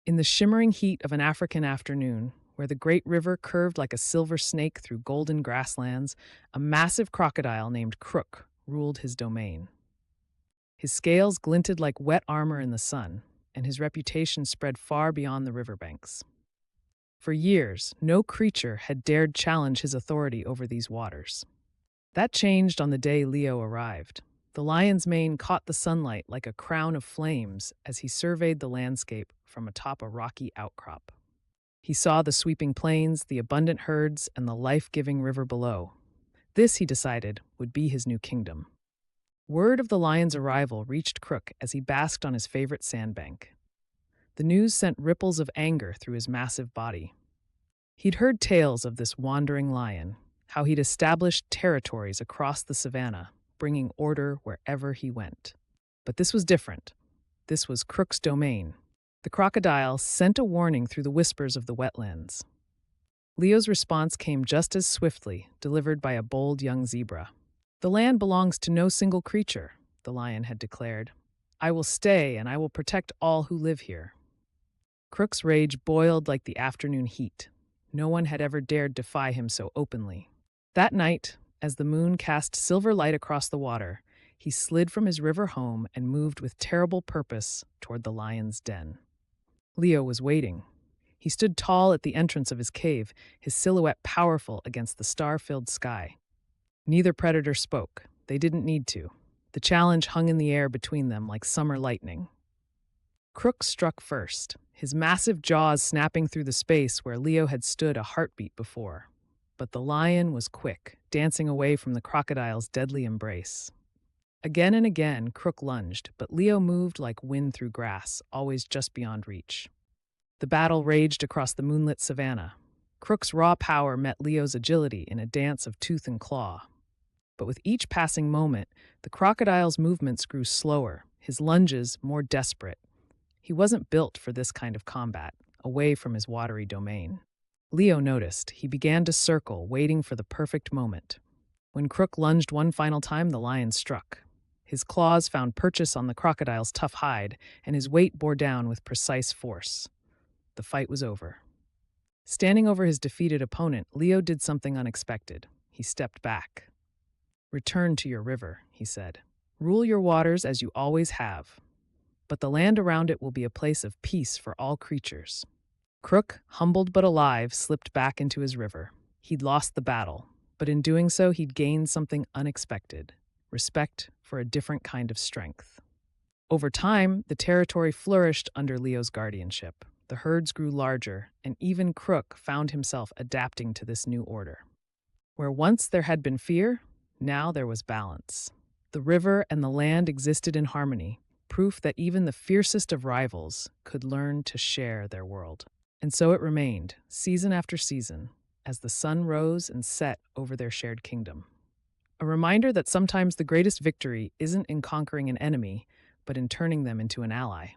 In the shimmering heat of an African afternoon, where the great river curved like a silver snake through golden grasslands, a massive crocodile named Crook ruled his domain. His scales glinted like wet armor in the sun, and his reputation spread far beyond the riverbanks. For years, no creature had dared challenge his authority over these waters. That changed on the day Leo arrived. The lion's mane caught the sunlight like a crown of flames as he surveyed the landscape from atop a rocky outcrop. He saw the sweeping plains, the abundant herds, and the life-giving river below. This, he decided, would be his new kingdom. Word of the lion's arrival reached Crook as he basked on his favorite sandbank. The news sent ripples of anger through his massive body. He'd heard tales of this wandering lion, how he'd established territories across the savannah, bringing order wherever he went. But this was different. This was Crook's domain. The crocodile sent a warning through the whispers of the wetlands. Leo's response came just as swiftly, delivered by a bold young zebra. "The land belongs to no single creature," the lion had declared. "I will stay and I will protect all who live here." Crook's rage boiled like the afternoon heat. No one had ever dared defy him so openly. That night, as the moon cast silver light across the water, he slid from his river home and moved with terrible purpose toward the lion's den. Leo was waiting. He stood tall at the entrance of his cave, his silhouette powerful against the star-filled sky. Neither predator spoke. They didn't need to. The challenge hung in the air between them like summer lightning. Crook struck first, his massive jaws snapping through the space where Leo had stood a heartbeat before. But the lion was quick, dancing away from the crocodile's deadly embrace. Again and again, Crook lunged, but Leo moved like wind through grass, always just beyond reach. The battle raged across the moonlit savannah. Crook's raw power met Leo's agility in a dance of tooth and claw. But with each passing moment, the crocodile's movements grew slower, his lunges more desperate. He wasn't built for this kind of combat, away from his watery domain. Leo noticed. He began to circle, waiting for the perfect moment. When Crook lunged one final time, the lion struck. His claws found purchase on the crocodile's tough hide, and his weight bore down with precise force. The fight was over. Standing over his defeated opponent, Leo did something unexpected. He stepped back. "Return to your river," he said. "Rule your waters as you always have. But the land around it will be a place of peace for all creatures." Crook, humbled but alive, slipped back into his river. He'd lost the battle, but in doing so, he'd gained something unexpected: respect for a different kind of strength. Over time, the territory flourished under Leo's guardianship. The herds grew larger, and even Crook found himself adapting to this new order. Where once there had been fear, now there was balance. The river and the land existed in harmony, proof that even the fiercest of rivals could learn to share their world. And so it remained, season after season, as the sun rose and set over their shared kingdom. A reminder that sometimes the greatest victory isn't in conquering an enemy, but in turning them into an ally.